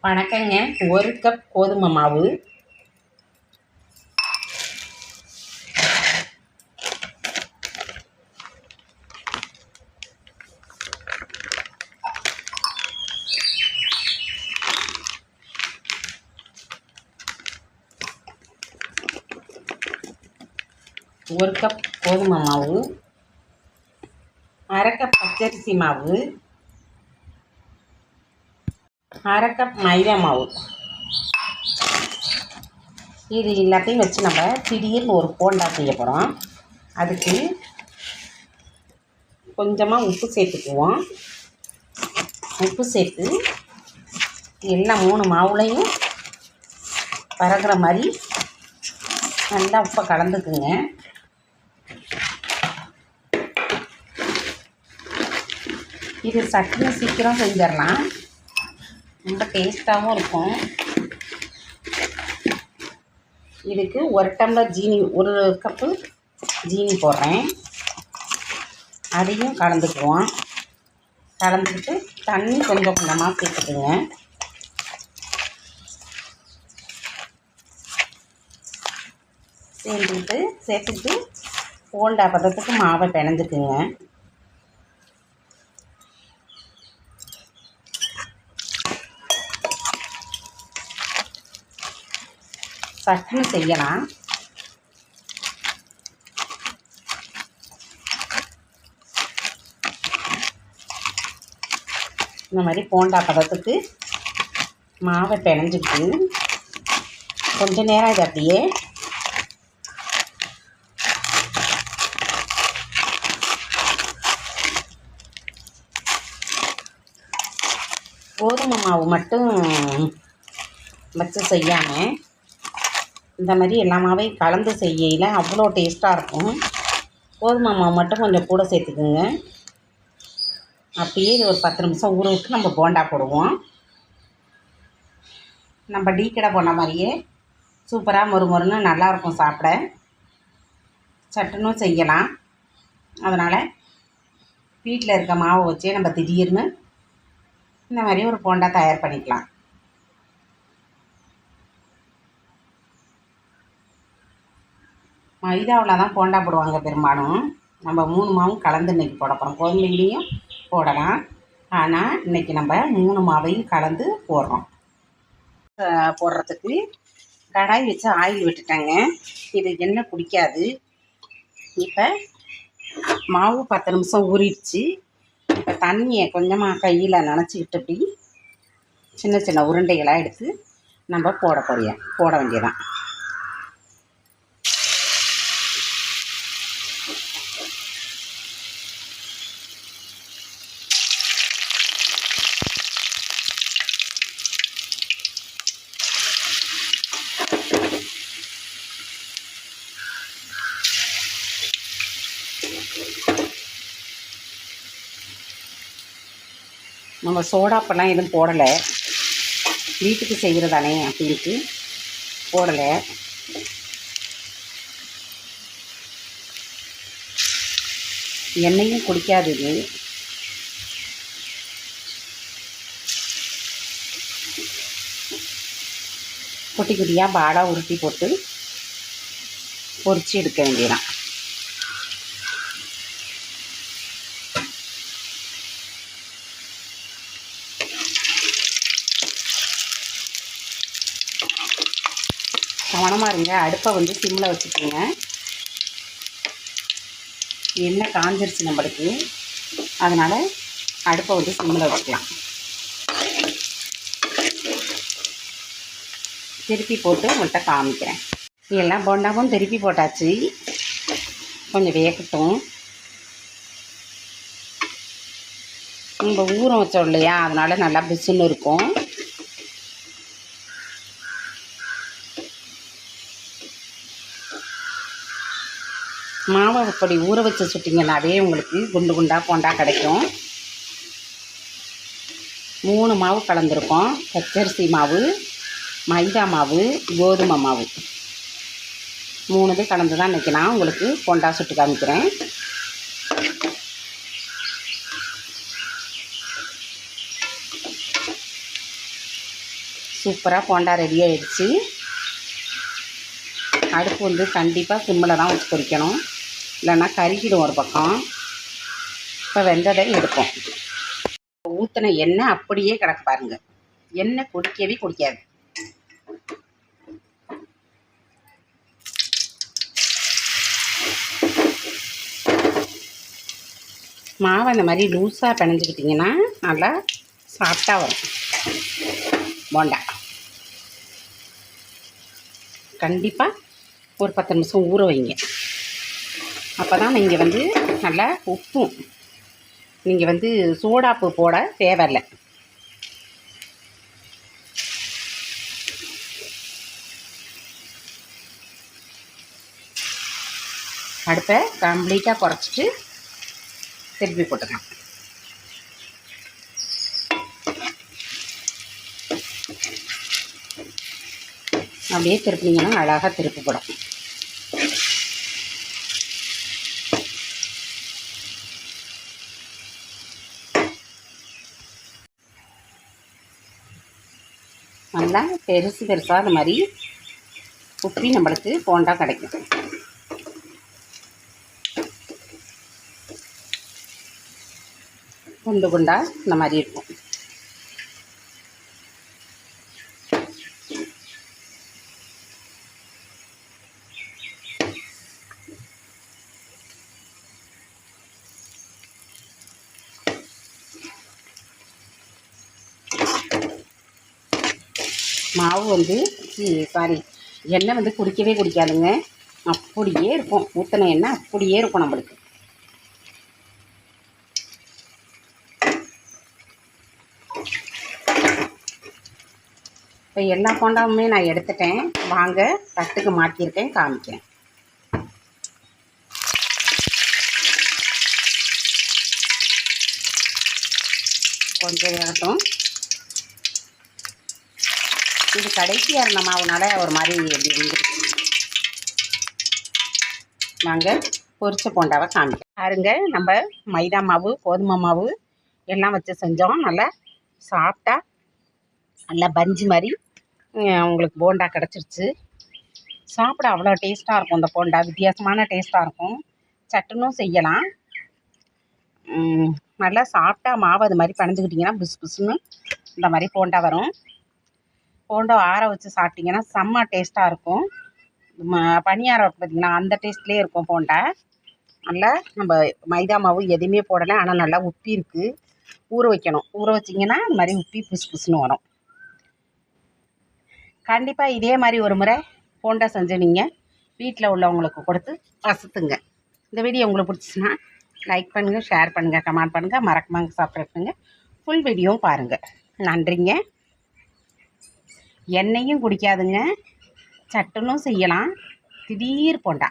வணக்கங்க. 1 கப் கோதுமை மாவு, 1 கப் கோதுமை மாவு, 1/2 கப் பச்சரிசி மாவு, 1/2 கப் மைதா மாவு. இது எல்லாத்தையும் வச்சு நம்ம திடீர்னு ஒரு போண்டா செய்ய போகிறோம். அதுக்கு கொஞ்சமாக உப்பு சேர்த்துக்குவோம். உப்பு சேர்த்து எல்லாம் 3 மாவுலையும் பரகிற மாதிரி நல்லா உப்பை கலந்துக்குங்க. இது சட்னி சீக்கிரம் செஞ்சிடலாம், ரொம்ப டேஸ்ட்டாகவும் இருக்கும். இதுக்கு 1 டம்ளர் ஜீனி, 1 கப்பு ஜீனி போடுறேன். அதையும் கலந்துக்குவோம். கலந்துக்கிட்டு தண்ணி கொஞ்சம் கொஞ்சமாக சேர்த்துக்குங்க. சேர்த்துக்கிட்டு போண்டா பதத்துக்கு மாவை பிணைஞ்சுக்குங்க. சட்னி செய்யலாம். இந்த மாதிரி போண்டா பதத்துக்கு மாவை பிணைஞ்சிட்டு கொஞ்ச நேரம் இது அப்படியே கோதுமை மாவு மட்டும் வச்சு செய்யாமல் இந்த மாதிரி எல்லா மாவையும் கலந்து செய்யல அவ்வளோ டேஸ்ட்டாக இருக்கும். கோதுமை மாவு மட்டும் கொஞ்சம் கூட சேர்த்துக்குங்க. அப்படியே இது ஒரு 10 நிமிஷம் ஊற விட்டு நம்ம போண்டா போடுவோம். நம்ம டீ கடை போன மாதிரியே சூப்பராக மொறுமொறுன்னு நல்லாயிருக்கும் சாப்பிட. சட்டுன்னு செய்யலாம். அதனால் வீட்டில் இருக்க மாவை வச்சே நம்ம திடீர்னு இந்த மாதிரி ஒரு போண்டா தயார் பண்ணிக்கலாம். மைதாவில் தான் போண்டா போடுவாங்க பெரும்பாலும். நம்ம 3 மாவும் கலந்து இன்றைக்கி போட போகிறோம். கோதுமையிலையும் போடலாம், ஆனால் இன்றைக்கி நம்ம 3 மாவையும் கலந்து போடுறோம். போடுறதுக்கு கடாய் வச்சு ஆயில் விட்டுட்டேங்க. இது எண்ணெய் குடிக்காது. இப்போ மாவு 10 நிமிஷம் ஊறிடுச்சு. இப்போ தண்ணியை கொஞ்சமாக கையில் நனைச்சிக்கிட்டு இப்படி சின்ன சின்ன உருண்டைகளாக எடுத்து நம்ம போட வேண்டியதான். நம்ம சோடாப்பெல்லாம் எதுவும் போடலை, வீட்டுக்கு செய்கிறதானே அப்படின்ட்டு போடலை. எண்ணெயும் குடிக்காது இது. குட்டி குட்டியாக பாலாக உருட்டி போட்டு பொரிச்சு எடுக்க வேண்டியதான். கவனமாக இருங்க, அடுப்பை சிம்மில் வச்சுக்கோங்க. எண்ணெய் காஞ்சிருச்சு நம்மளுக்கு, அதனால் அடுப்பை சிம்மில் வச்சுக்கலாம். திருப்பி போட்டு உங்கள்கிட்ட காமிக்கிறேன். எல்லாம் போண்டாவும் திருப்பி போட்டாச்சு. கொஞ்சம் வேகட்டும். நம்ம ஊறம் வச்சோம் இல்லையா, அதனால் நல்லா பிசுன்னு இருக்கும். மாவை இப்படி ஊற வச்சு சுட்டிங்கன்னாவே உங்களுக்கு குண்டு குண்டாக போண்டா கிடைக்கும். 3 மாவு கலந்துருக்கோம். பச்சரிசி மாவு, மைதா மாவு, கோதுமை மாவு 3 கலந்து தான் இன்றைக்கி நான் உங்களுக்கு போண்டா சுட்டு காமிக்கிறேன். சூப்பராக போண்டா ரெடி ஆகிடுச்சு. அடுப்பு வந்து கண்டிப்பாக சிம்மில் தான் வச்சு பொரிக்கணும், இல்லைன்னா கருகிடும் ஒரு பக்கம். இப்போ வெந்ததை எடுப்போம். ஊற்றின எண்ணெய் அப்படியே கிடக்கு பாருங்கள். எண்ணெய் குடிக்கவே குடிக்காது. மாவை அந்த மாதிரி லூஸாக பிணைஞ்சிக்கிட்டிங்கன்னா நல்லா சாஃப்டாக வரும் போண்டா. கண்டிப்பாக ஒரு 10 நிமிஷம் ஊற வைங்க. அப்போ தான் நீங்கள் வந்து நல்லா உப்பும், நீங்கள் வந்து சோடாப்பு போட தேவையில்லை. அடுப்பை கம்ப்ளீட்டாக குறைச்சிட்டு திருப்பி போட்டுக்கலாம். அப்படியே திருப்பினீங்கன்னா அழகாக திருப்பி போடும். நல்லா பெருசு பெருசாக அந்த மாதிரி உப்பி நம்மளுக்கு போண்டா கிடைக்கும். குண்டு குண்டா இந்த மாதிரி இருக்கும். மாவு வந்து எண்ணெய் வந்து குடிக்கவே குடிக்காதுங்க. அப்படியே இருக்கும். ஊற்றின எண்ணெய் அப்படியே இருக்கும் நம்மளுக்கு. இப்போ எல்லா போண்டாவுமே நான் எடுத்துட்டேன். வாங்க தட்டுக்கு மாற்றிருக்கேன், காமிக்கிறேன். கொஞ்சம் வேகட்டும். இது கடைசியாக இருந்த மாவுனால ஒரு மாதிரி எப்படி வந்துருக்கு. நாங்கள் பொரிச்ச போண்டாவை காமிக்கிறேன் பாருங்க. நம்ம மைதா மாவு, கோதுமை மாவு எல்லாம் வச்சு செஞ்சோம். நல்லா சாப்பிட்டா நல்லா பஞ்சு மாதிரி உங்களுக்கு போண்டா கிடச்சிருச்சு. சாப்பிட அவ்வளோ டேஸ்ட்டாக இருக்கும். இந்த போண்டா வித்தியாசமான டேஸ்ட்டாக இருக்கும். சட்டுனும் செய்யலாம். நல்லா சாப்பிட்டா மாவு அது மாதிரி பிணைஞ்சிக்கிட்டிங்கன்னா புஸ் புஸ்ன்னு இந்த மாதிரி போண்டா வரும். போண்டா ஆற வச்சு சாப்பிட்டிங்கன்னா செம்ம டேஸ்ட்டாக இருக்கும். பனியாரம் இருக்கும் பார்த்திங்கன்னா, அந்த டேஸ்ட்லேயே இருக்கும் போண்டா. நல்லா நம்ம மைதா மாவு எதுவுமே போடலை, ஆனால் நல்லா உப்பி இருக்குது. ஊற வைக்கணும். ஊற வச்சிங்கன்னா இந்த மாதிரி உப்பி புஸ் புஸ்ன்னு வரும். கண்டிப்பாக இதே மாதிரி ஒரு முறை போண்டா செஞ்சு நீங்கள் வீட்டில் உள்ளவங்களுக்கு கொடுத்து வசத்துங்க. இந்த வீடியோ உங்களுக்கு பிடிச்சிச்சின்னா லைக் பண்ணுங்கள், ஷேர் பண்ணுங்கள், கமெண்ட் பண்ணுங்கள், மறக்காம சப்ஸ்கிரைப் பண்ணுங்கள். ஃபுல் வீடியோவும் பாருங்கள். நன்றிங்க. எண்ணெயும் குடிக்காதுங்க, சட்டுனும் செய்யலாம். திடீர் போண்டா.